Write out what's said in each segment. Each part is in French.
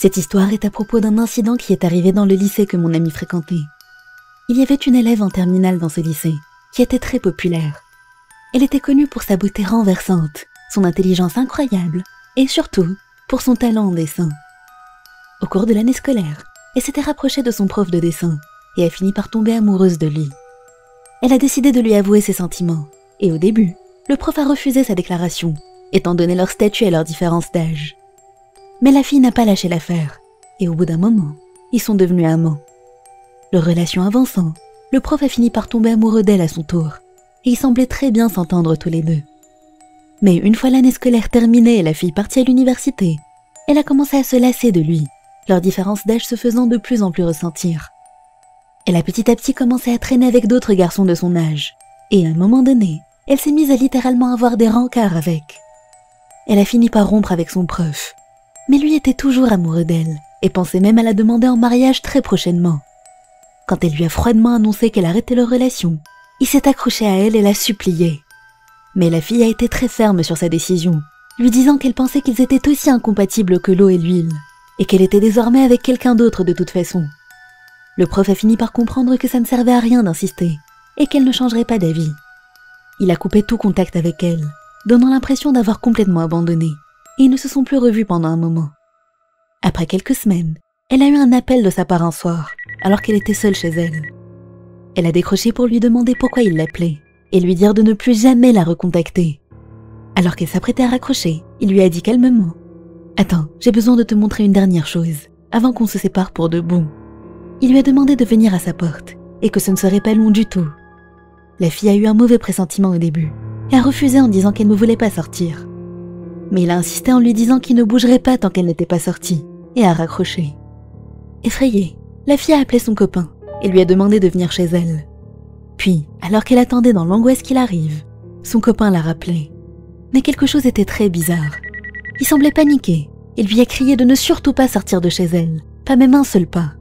Cette histoire est à propos d'un incident qui est arrivé dans le lycée que mon ami fréquentait. Il y avait une élève en terminale dans ce lycée, qui était très populaire. Elle était connue pour sa beauté renversante, son intelligence incroyable, et surtout, pour son talent en dessin. Au cours de l'année scolaire, elle s'était rapprochée de son prof de dessin, et a fini par tomber amoureuse de lui. Elle a décidé de lui avouer ses sentiments, et au début, le prof a refusé sa déclaration, étant donné leur statut et leur différence d'âge. Mais la fille n'a pas lâché l'affaire, et au bout d'un moment, ils sont devenus amants. Leur relation avançant, le prof a fini par tomber amoureux d'elle à son tour, et ils semblaient très bien s'entendre tous les deux. Mais une fois l'année scolaire terminée et la fille partie à l'université, elle a commencé à se lasser de lui, leur différence d'âge se faisant de plus en plus ressentir. Elle a petit à petit commencé à traîner avec d'autres garçons de son âge, et à un moment donné, elle s'est mise à littéralement avoir des rencarts avec. Elle a fini par rompre avec son prof, mais lui était toujours amoureux d'elle, et pensait même à la demander en mariage très prochainement. Quand elle lui a froidement annoncé qu'elle arrêtait leur relation, il s'est accroché à elle et l'a suppliée. Mais la fille a été très ferme sur sa décision, lui disant qu'elle pensait qu'ils étaient aussi incompatibles que l'eau et l'huile, et qu'elle était désormais avec quelqu'un d'autre de toute façon. Le prof a fini par comprendre que ça ne servait à rien d'insister, et qu'elle ne changerait pas d'avis. Il a coupé tout contact avec elle, donnant l'impression d'avoir complètement abandonné, et ils ne se sont plus revus pendant un moment. Après quelques semaines, elle a eu un appel de sa part un soir, alors qu'elle était seule chez elle. Elle a décroché pour lui demander pourquoi il l'appelait, et lui dire de ne plus jamais la recontacter. Alors qu'elle s'apprêtait à raccrocher, il lui a dit calmement « Attends, j'ai besoin de te montrer une dernière chose, avant qu'on se sépare pour de bon. » Il lui a demandé de venir à sa porte, et que ce ne serait pas long du tout. La fille a eu un mauvais pressentiment au début, et a refusé en disant qu'elle ne voulait pas sortir. Mais il a insisté en lui disant qu'il ne bougerait pas tant qu'elle n'était pas sortie, et a raccroché. Effrayée, la fille a appelé son copain, et lui a demandé de venir chez elle. Puis, alors qu'elle attendait dans l'angoisse qu'il arrive, son copain l'a rappelé. Mais quelque chose était très bizarre. Il semblait paniqué, et lui a crié de ne surtout pas sortir de chez elle, pas même un seul pas.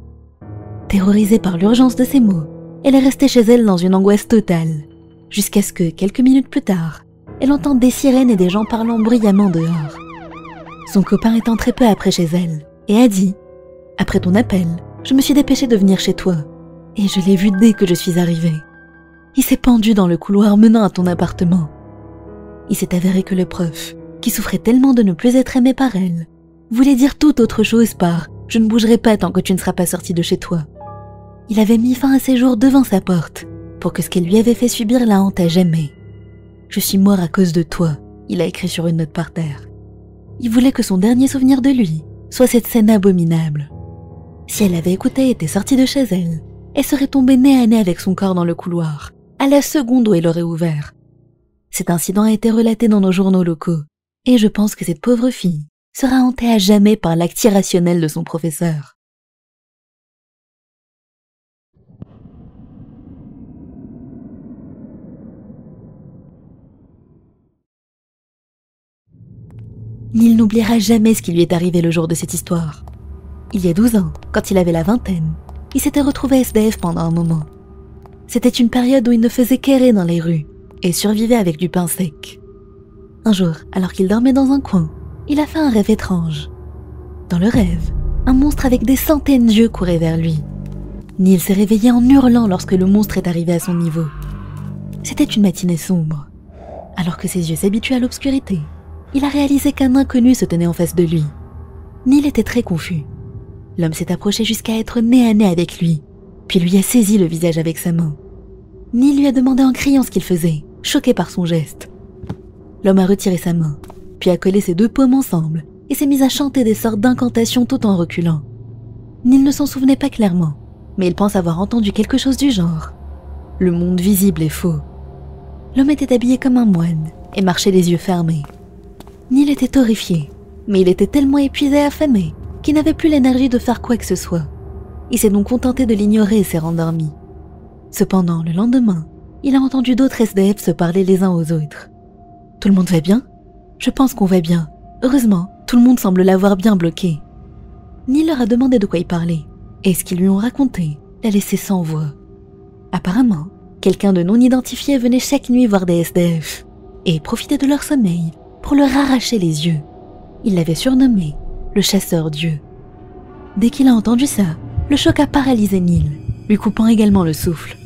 Terrorisée par l'urgence de ses mots, elle est restée chez elle dans une angoisse totale, jusqu'à ce que, quelques minutes plus tard, elle entende des sirènes et des gens parlant bruyamment dehors. Son copain est entré peu après chez elle, et a dit « Après ton appel, je me suis dépêchée de venir chez toi, et je l'ai vu dès que je suis arrivée. Il s'est pendu dans le couloir menant à ton appartement. » Il s'est avéré que le prof, qui souffrait tellement de ne plus être aimé par elle, voulait dire toute autre chose par « Je ne bougerai pas tant que tu ne seras pas sorti de chez toi ». Il avait mis fin à ses jours devant sa porte, pour que ce qu'elle lui avait fait subir la hante à jamais. « Je suis mort à cause de toi », il a écrit sur une note par terre. Il voulait que son dernier souvenir de lui soit cette scène abominable. Si elle avait écouté et était sortie de chez elle, elle serait tombée nez à nez avec son corps dans le couloir, à la seconde où elle aurait ouvert. Cet incident a été relaté dans nos journaux locaux, et je pense que cette pauvre fille sera hantée à jamais par l'acte irrationnel de son professeur. Neil n'oubliera jamais ce qui lui est arrivé le jour de cette histoire. Il y a 12 ans, quand il avait la vingtaine, il s'était retrouvé SDF pendant un moment. C'était une période où il ne faisait qu'errer dans les rues et survivait avec du pain sec. Un jour, alors qu'il dormait dans un coin, il a fait un rêve étrange. Dans le rêve, un monstre avec des centaines d'yeux courait vers lui. Neil s'est réveillé en hurlant lorsque le monstre est arrivé à son niveau. C'était une matinée sombre. Alors que ses yeux s'habituaient à l'obscurité, il a réalisé qu'un inconnu se tenait en face de lui. Neil était très confus. L'homme s'est approché jusqu'à être nez à nez avec lui, puis lui a saisi le visage avec sa main. Neil lui a demandé en criant ce qu'il faisait, choqué par son geste. L'homme a retiré sa main, puis a collé ses deux paumes ensemble et s'est mis à chanter des sortes d'incantations tout en reculant. Neil ne s'en souvenait pas clairement, mais il pense avoir entendu quelque chose du genre. Le monde visible est faux. L'homme était habillé comme un moine et marchait les yeux fermés. Neil était horrifié, mais il était tellement épuisé et affamé qu'il n'avait plus l'énergie de faire quoi que ce soit. Il s'est donc contenté de l'ignorer et s'est rendormi. Cependant, le lendemain, il a entendu d'autres SDF se parler les uns aux autres. « Tout le monde va bien ? Je pense qu'on va bien. Heureusement, tout le monde semble l'avoir bien bloqué. » Neil leur a demandé de quoi il parlait, et ce qu'ils lui ont raconté l'a laissé sans voix. Apparemment, quelqu'un de non identifié venait chaque nuit voir des SDF et profitait de leur sommeil pour leur arracher les yeux. Il l'avait surnommé le chasseur-dieu. Dès qu'il a entendu ça, le choc a paralysé Neil, lui coupant également le souffle.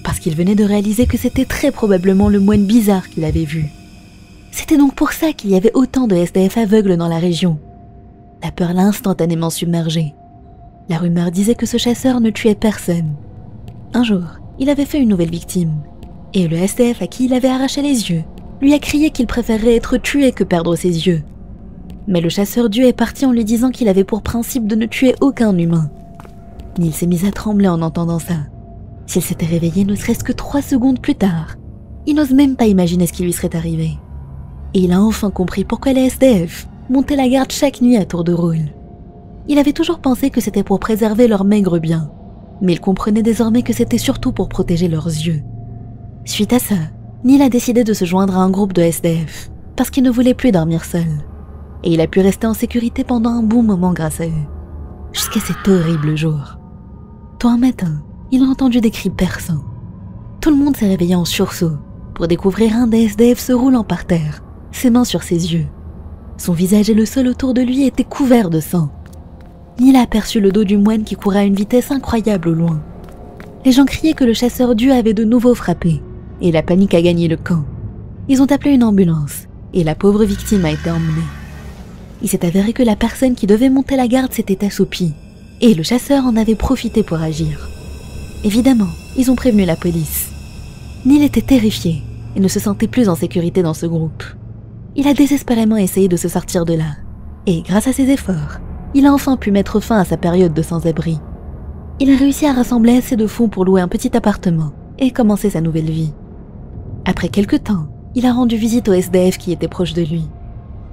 Parce qu'il venait de réaliser que c'était très probablement le moine bizarre qu'il avait vu. C'était donc pour ça qu'il y avait autant de SDF aveugles dans la région. La peur l'a instantanément submergé. La rumeur disait que ce chasseur ne tuait personne. Un jour, il avait fait une nouvelle victime, et le SDF à qui il avait arraché les yeux lui a crié qu'il préférerait être tué que perdre ses yeux. Mais le chasseur Dieu est parti en lui disant qu'il avait pour principe de ne tuer aucun humain. Neil s'est mis à trembler en entendant ça. S'il s'était réveillé ne serait-ce que 3 secondes plus tard, il n'ose même pas imaginer ce qui lui serait arrivé. Et il a enfin compris pourquoi les SDF montaient la garde chaque nuit à tour de rôle. Il avait toujours pensé que c'était pour préserver leur maigre bien, mais il comprenait désormais que c'était surtout pour protéger leurs yeux. Suite à ça, Neil a décidé de se joindre à un groupe de SDF, parce qu'il ne voulait plus dormir seul. Et il a pu rester en sécurité pendant un bon moment grâce à eux. Jusqu'à cet horrible jour. Tôt un matin, il a entendu des cris perçants. Tout le monde s'est réveillé en sursaut pour découvrir un des SDF se roulant par terre, ses mains sur ses yeux. Son visage et le sol autour de lui étaient couverts de sang. Neil a aperçu le dos du moine qui courait à une vitesse incroyable au loin. Les gens criaient que le chasseur Dieu avait de nouveau frappé, et la panique a gagné le camp. Ils ont appelé une ambulance, et la pauvre victime a été emmenée. Il s'est avéré que la personne qui devait monter la garde s'était assoupie, et le chasseur en avait profité pour agir. Évidemment, ils ont prévenu la police. Neil était terrifié et ne se sentait plus en sécurité dans ce groupe. Il a désespérément essayé de se sortir de là, et grâce à ses efforts, il a enfin pu mettre fin à sa période de sans-abri. Il a réussi à rassembler assez de fonds pour louer un petit appartement et commencer sa nouvelle vie. Après quelque temps, il a rendu visite aux SDF qui étaient proches de lui.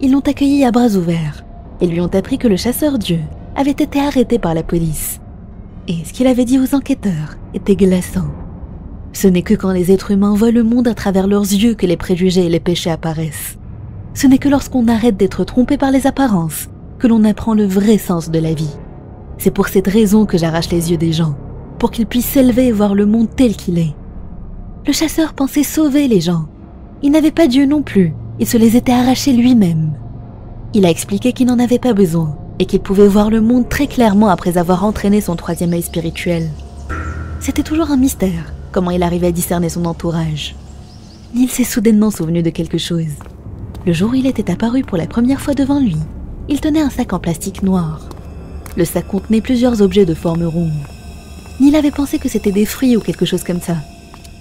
Ils l'ont accueilli à bras ouverts et lui ont appris que le chasseur Dieu avait été arrêté par la police. Et ce qu'il avait dit aux enquêteurs était glaçant. Ce n'est que quand les êtres humains voient le monde à travers leurs yeux que les préjugés et les péchés apparaissent. Ce n'est que lorsqu'on arrête d'être trompé par les apparences que l'on apprend le vrai sens de la vie. C'est pour cette raison que j'arrache les yeux des gens, pour qu'ils puissent s'élever et voir le monde tel qu'il est. Le chasseur pensait sauver les gens. Il n'avait pas Dieu non plus, il se les était arrachés lui-même. Il a expliqué qu'il n'en avait pas besoin et qu'il pouvait voir le monde très clairement après avoir entraîné son 3e œil spirituel. C'était toujours un mystère comment il arrivait à discerner son entourage. Neil s'est soudainement souvenu de quelque chose. Le jour où il était apparu pour la première fois devant lui, il tenait un sac en plastique noir. Le sac contenait plusieurs objets de forme ronde. Neil avait pensé que c'était des fruits ou quelque chose comme ça.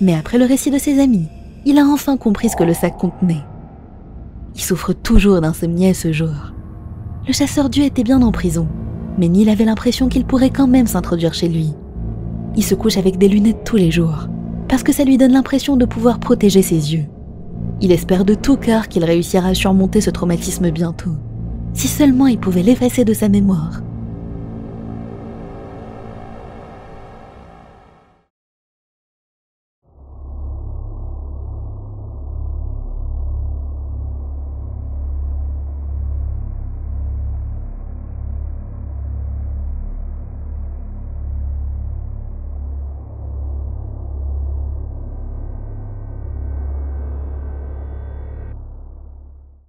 Mais après le récit de ses amis, il a enfin compris ce que le sac contenait. Il souffre toujours d'insomnie ce jour. Le chasseur Dieu était bien en prison, mais Neil avait l'impression qu'il pourrait quand même s'introduire chez lui. Il se couche avec des lunettes tous les jours, parce que ça lui donne l'impression de pouvoir protéger ses yeux. Il espère de tout cœur qu'il réussira à surmonter ce traumatisme bientôt. Si seulement il pouvait l'effacer de sa mémoire